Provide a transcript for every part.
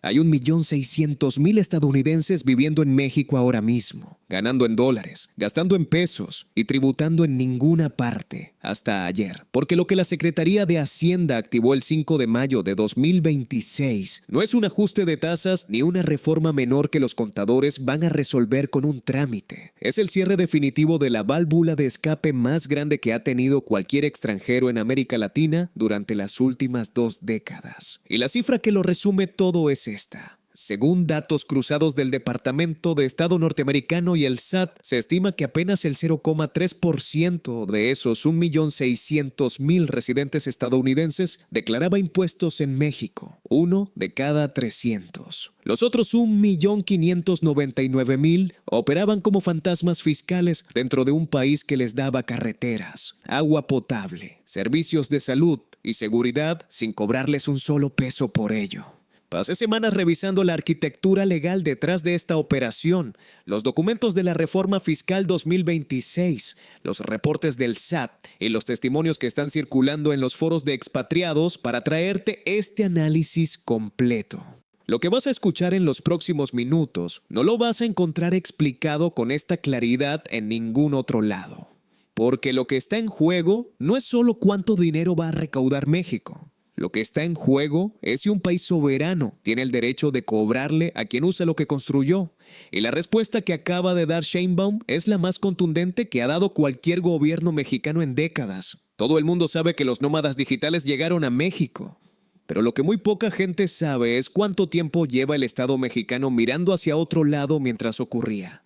Hay 1.600.000 estadounidenses viviendo en México ahora mismo, ganando en dólares, gastando en pesos y tributando en ninguna parte, hasta ayer, porque lo que la Secretaría de Hacienda activó el 5 de mayo de 2026 no es un ajuste de tasas ni una reforma menor que los contadores van a resolver con un trámite. Es el cierre definitivo de la válvula de escape más grande que ha tenido cualquier extranjero en América Latina durante las últimas 2 décadas. Y la cifra que lo resume todo es esta. Según datos cruzados del Departamento de Estado norteamericano y el SAT, se estima que apenas el 0,3% de esos 1.600.000 residentes estadounidenses declaraba impuestos en México, 1 de cada 300. Los otros 1.599.000 operaban como fantasmas fiscales dentro de un país que les daba carreteras, agua potable, servicios de salud y seguridad sin cobrarles un solo peso por ello. Pasé semanas revisando la arquitectura legal detrás de esta operación, los documentos de la Reforma Fiscal 2026, los reportes del SAT y los testimonios que están circulando en los foros de expatriados para traerte este análisis completo. Lo que vas a escuchar en los próximos minutos no lo vas a encontrar explicado con esta claridad en ningún otro lado. Porque lo que está en juego no es solo cuánto dinero va a recaudar México. Lo que está en juego es si un país soberano tiene el derecho de cobrarle a quien usa lo que construyó. Y la respuesta que acaba de dar Sheinbaum es la más contundente que ha dado cualquier gobierno mexicano en décadas. Todo el mundo sabe que los nómadas digitales llegaron a México. Pero lo que muy poca gente sabe es cuánto tiempo lleva el Estado mexicano mirando hacia otro lado mientras ocurría.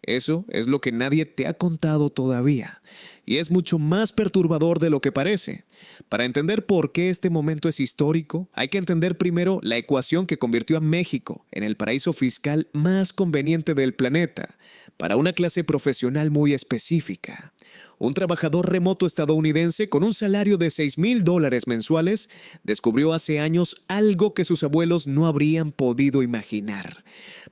Eso es lo que nadie te ha contado todavía, y es mucho más perturbador de lo que parece. Para entender por qué este momento es histórico, hay que entender primero la ecuación que convirtió a México en el paraíso fiscal más conveniente del planeta, para una clase profesional muy específica. Un trabajador remoto estadounidense con un salario de $6,000 mensuales descubrió hace años algo que sus abuelos no habrían podido imaginar.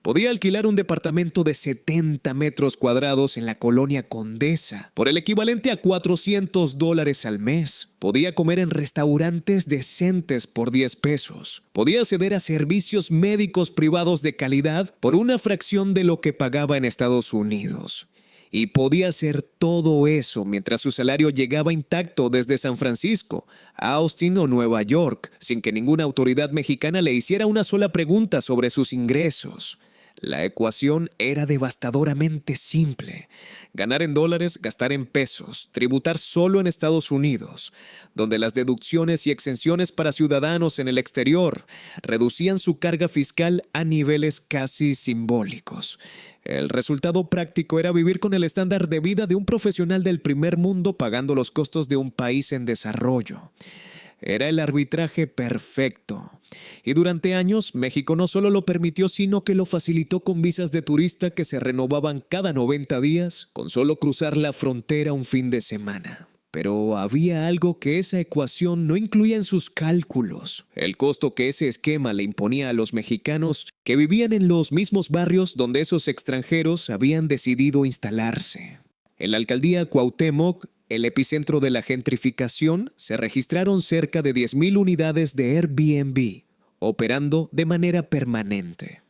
Podía alquilar un departamento de 70 metros cuadrados en la colonia Condesa por el equivalente a $400 al mes. Podía comer en restaurantes decentes por 10 pesos. Podía acceder a servicios médicos privados de calidad por una fracción de lo que pagaba en Estados Unidos. Y podía hacer todo eso mientras su salario llegaba intacto desde San Francisco, Austin o Nueva York, sin que ninguna autoridad mexicana le hiciera una sola pregunta sobre sus ingresos. La ecuación era devastadoramente simple. Ganar en dólares, gastar en pesos, tributar solo en Estados Unidos, donde las deducciones y exenciones para ciudadanos en el exterior reducían su carga fiscal a niveles casi simbólicos. El resultado práctico era vivir con el estándar de vida de un profesional del primer mundo pagando los costos de un país en desarrollo. Era el arbitraje perfecto. Y durante años, México no solo lo permitió, sino que lo facilitó con visas de turista que se renovaban cada 90 días, con solo cruzar la frontera un fin de semana. Pero había algo que esa ecuación no incluía en sus cálculos: el costo que ese esquema le imponía a los mexicanos que vivían en los mismos barrios donde esos extranjeros habían decidido instalarse. En la alcaldía Cuauhtémoc, el epicentro de la gentrificación, se registraron cerca de 10,000 unidades de Airbnb, operando de manera permanente.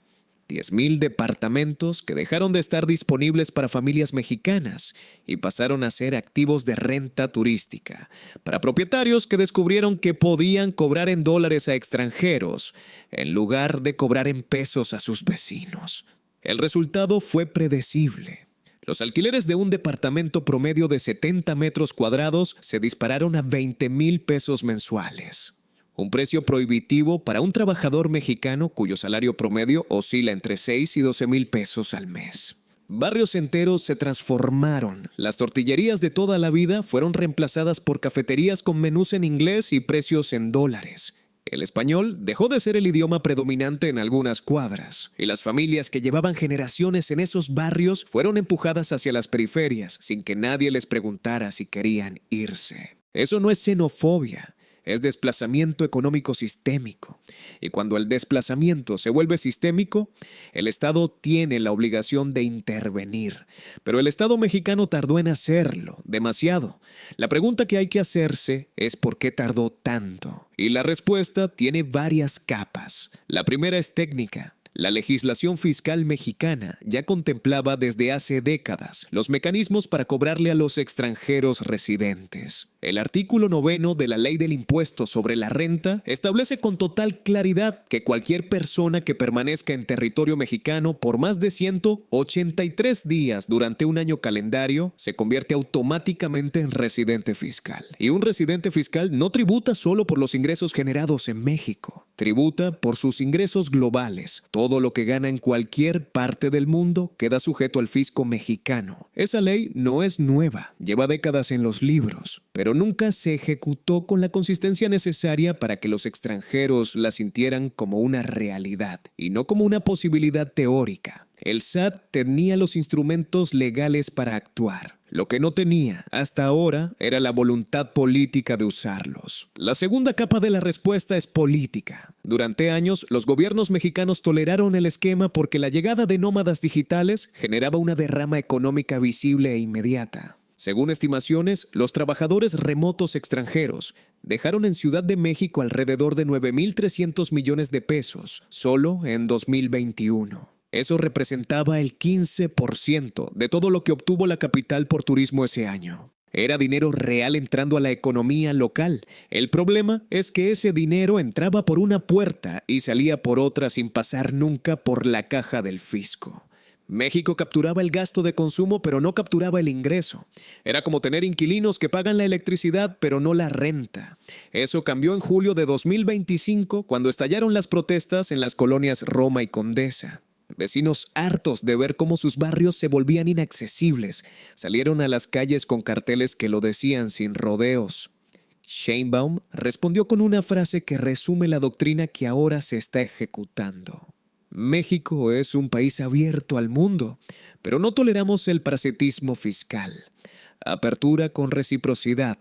10,000 departamentos que dejaron de estar disponibles para familias mexicanas y pasaron a ser activos de renta turística, para propietarios que descubrieron que podían cobrar en dólares a extranjeros, en lugar de cobrar en pesos a sus vecinos. El resultado fue predecible. Los alquileres de un departamento promedio de 70 metros cuadrados se dispararon a 20,000 pesos mensuales. Un precio prohibitivo para un trabajador mexicano cuyo salario promedio oscila entre 6 y 12,000 pesos al mes. Barrios enteros se transformaron. Las tortillerías de toda la vida fueron reemplazadas por cafeterías con menús en inglés y precios en dólares. El español dejó de ser el idioma predominante en algunas cuadras, y las familias que llevaban generaciones en esos barrios fueron empujadas hacia las periferias sin que nadie les preguntara si querían irse. Eso no es xenofobia, es desplazamiento económico sistémico. Y cuando el desplazamiento se vuelve sistémico, el Estado tiene la obligación de intervenir. Pero el Estado mexicano tardó en hacerlo, demasiado. La pregunta que hay que hacerse es ¿por qué tardó tanto? Y la respuesta tiene varias capas. La primera es técnica. La legislación fiscal mexicana ya contemplaba desde hace décadas los mecanismos para cobrarle a los extranjeros residentes. El artículo 9 de la Ley del Impuesto sobre la Renta establece con total claridad que cualquier persona que permanezca en territorio mexicano por más de 183 días durante un año calendario se convierte automáticamente en residente fiscal. Y un residente fiscal no tributa solo por los ingresos generados en México, tributa por sus ingresos globales. Todo lo que gana en cualquier parte del mundo queda sujeto al fisco mexicano. Esa ley no es nueva, lleva décadas en los libros, pero nunca se ejecutó con la consistencia necesaria para que los extranjeros la sintieran como una realidad y no como una posibilidad teórica. El SAT tenía los instrumentos legales para actuar. Lo que no tenía hasta ahora era la voluntad política de usarlos. La segunda capa de la respuesta es política. Durante años, los gobiernos mexicanos toleraron el esquema porque la llegada de nómadas digitales generaba una derrama económica visible e inmediata. Según estimaciones, los trabajadores remotos extranjeros dejaron en Ciudad de México alrededor de 9,300 millones de pesos solo en 2021. Eso representaba el 15% de todo lo que obtuvo la capital por turismo ese año. Era dinero real entrando a la economía local. El problema es que ese dinero entraba por una puerta y salía por otra sin pasar nunca por la caja del fisco. México capturaba el gasto de consumo, pero no capturaba el ingreso. Era como tener inquilinos que pagan la electricidad, pero no la renta. Eso cambió en julio de 2025, cuando estallaron las protestas en las colonias Roma y Condesa. Vecinos hartos de ver cómo sus barrios se volvían inaccesibles, salieron a las calles con carteles que lo decían sin rodeos. Sheinbaum respondió con una frase que resume la doctrina que ahora se está ejecutando. México es un país abierto al mundo, pero no toleramos el parasitismo fiscal. Apertura con reciprocidad,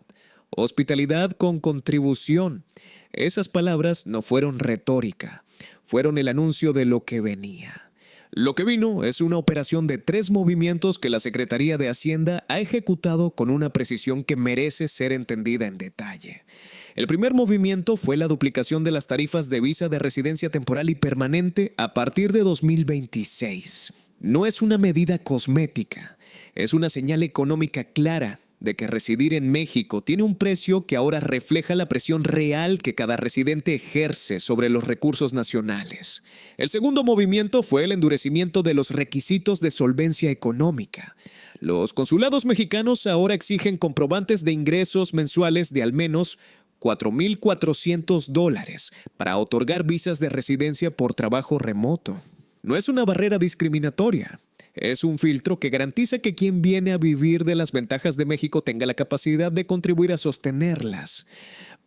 hospitalidad con contribución. Esas palabras no fueron retórica, fueron el anuncio de lo que venía. Lo que vino es una operación de 3 movimientos que la Secretaría de Hacienda ha ejecutado con una precisión que merece ser entendida en detalle. El primer movimiento fue la duplicación de las tarifas de visa de residencia temporal y permanente a partir de 2026. No es una medida cosmética, es una señal económica clara de que residir en México tiene un precio que ahora refleja la presión real que cada residente ejerce sobre los recursos nacionales. El segundo movimiento fue el endurecimiento de los requisitos de solvencia económica. Los consulados mexicanos ahora exigen comprobantes de ingresos mensuales de al menos $4,400 para otorgar visas de residencia por trabajo remoto. No es una barrera discriminatoria. Es un filtro que garantiza que quien viene a vivir de las ventajas de México tenga la capacidad de contribuir a sostenerlas.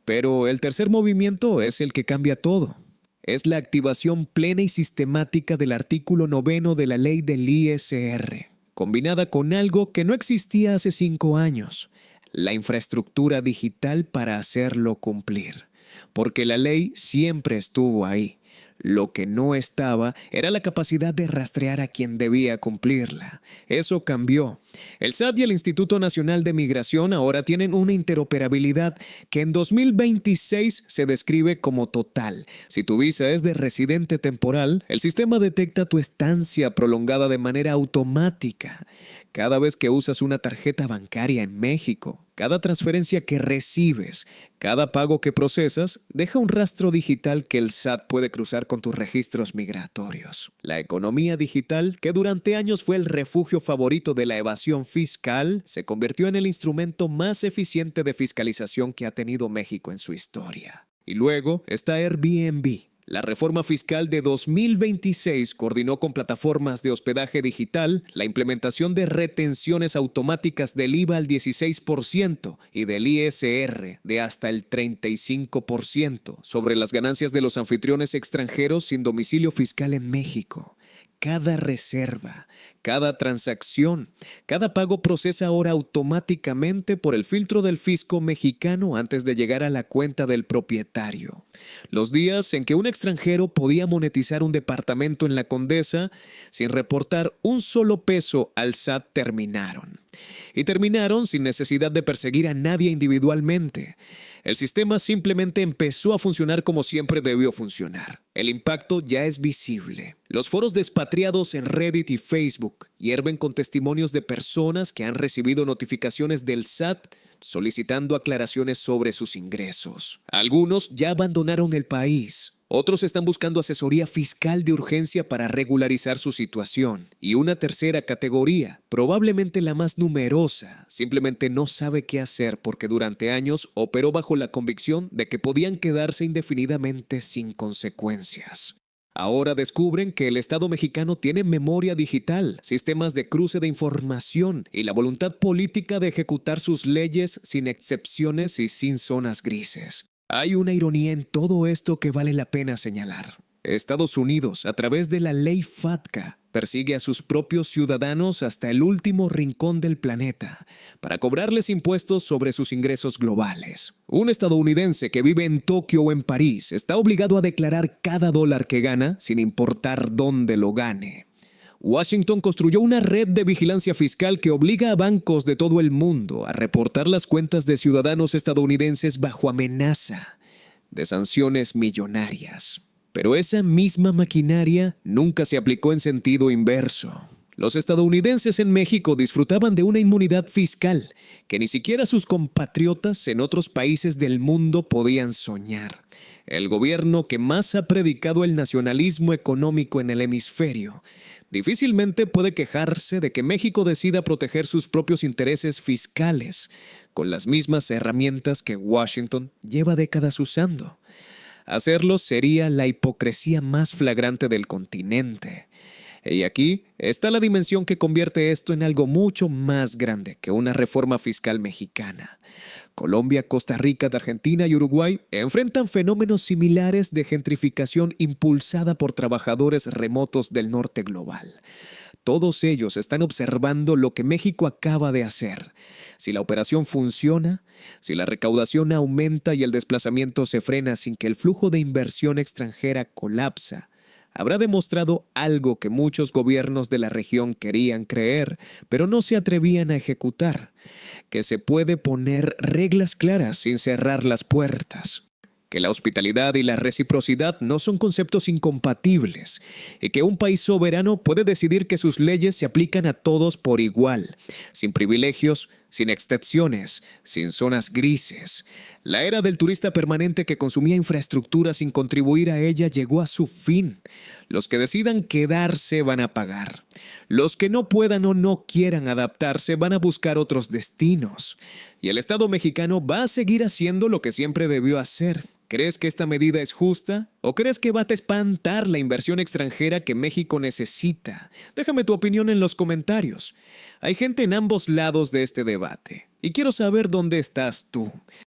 Pero el tercer movimiento es el que cambia todo. Es la activación plena y sistemática del artículo 9 de la ley del ISR, combinada con algo que no existía hace 5 años, la infraestructura digital para hacerlo cumplir. Porque la ley siempre estuvo ahí. Lo que no estaba era la capacidad de rastrear a quien debía cumplirla. Eso cambió. El SAT y el Instituto Nacional de Migración ahora tienen una interoperabilidad que en 2026 se describe como total. Si tu visa es de residente temporal, el sistema detecta tu estancia prolongada de manera automática. Cada vez que usas una tarjeta bancaria en México, cada transferencia que recibes, cada pago que procesas, deja un rastro digital que el SAT puede cruzar con tus registros migratorios. La economía digital, que durante años fue el refugio favorito de la evasión fiscal, se convirtió en el instrumento más eficiente de fiscalización que ha tenido México en su historia. Y luego está Airbnb. La reforma fiscal de 2026 coordinó con plataformas de hospedaje digital la implementación de retenciones automáticas del IVA al 16% y del ISR de hasta el 35% sobre las ganancias de los anfitriones extranjeros sin domicilio fiscal en México. Cada reserva, cada transacción, cada pago procesa ahora automáticamente por el filtro del fisco mexicano antes de llegar a la cuenta del propietario. Los días en que un extranjero podía monetizar un departamento en la Condesa sin reportar un solo peso al SAT terminaron. Y terminaron sin necesidad de perseguir a nadie individualmente. El sistema simplemente empezó a funcionar como siempre debió funcionar. El impacto ya es visible. Los foros de expatriados en Reddit y Facebook hierven con testimonios de personas que han recibido notificaciones del SAT solicitando aclaraciones sobre sus ingresos. Algunos ya abandonaron el país. Otros están buscando asesoría fiscal de urgencia para regularizar su situación. Y una tercera categoría, probablemente la más numerosa, simplemente no sabe qué hacer porque durante años operó bajo la convicción de que podían quedarse indefinidamente sin consecuencias. Ahora descubren que el Estado mexicano tiene memoria digital, sistemas de cruce de información y la voluntad política de ejecutar sus leyes sin excepciones y sin zonas grises. Hay una ironía en todo esto que vale la pena señalar. Estados Unidos, a través de la ley FATCA, persigue a sus propios ciudadanos hasta el último rincón del planeta para cobrarles impuestos sobre sus ingresos globales. Un estadounidense que vive en Tokio o en París está obligado a declarar cada dólar que gana sin importar dónde lo gane. Washington construyó una red de vigilancia fiscal que obliga a bancos de todo el mundo a reportar las cuentas de ciudadanos estadounidenses bajo amenaza de sanciones millonarias. Pero esa misma maquinaria nunca se aplicó en sentido inverso. Los estadounidenses en México disfrutaban de una inmunidad fiscal que ni siquiera sus compatriotas en otros países del mundo podían soñar. El gobierno que más ha predicado el nacionalismo económico en el hemisferio difícilmente puede quejarse de que México decida proteger sus propios intereses fiscales con las mismas herramientas que Washington lleva décadas usando. Hacerlo sería la hipocresía más flagrante del continente. Y aquí está la dimensión que convierte esto en algo mucho más grande que una reforma fiscal mexicana. Colombia, Costa Rica, Argentina y Uruguay enfrentan fenómenos similares de gentrificación impulsada por trabajadores remotos del norte global. Todos ellos están observando lo que México acaba de hacer. Si la operación funciona, si la recaudación aumenta y el desplazamiento se frena sin que el flujo de inversión extranjera colapsa, habrá demostrado algo que muchos gobiernos de la región querían creer, pero no se atrevían a ejecutar, que se puede poner reglas claras sin cerrar las puertas. Que la hospitalidad y la reciprocidad no son conceptos incompatibles y que un país soberano puede decidir que sus leyes se aplican a todos por igual, sin privilegios, sin excepciones, sin zonas grises. La era del turista permanente que consumía infraestructura sin contribuir a ella llegó a su fin. Los que decidan quedarse van a pagar. Los que no puedan o no quieran adaptarse van a buscar otros destinos. Y el Estado mexicano va a seguir haciendo lo que siempre debió hacer. ¿Crees que esta medida es justa? ¿O crees que va a espantar la inversión extranjera que México necesita? Déjame tu opinión en los comentarios. Hay gente en ambos lados de este debate. Y quiero saber dónde estás tú.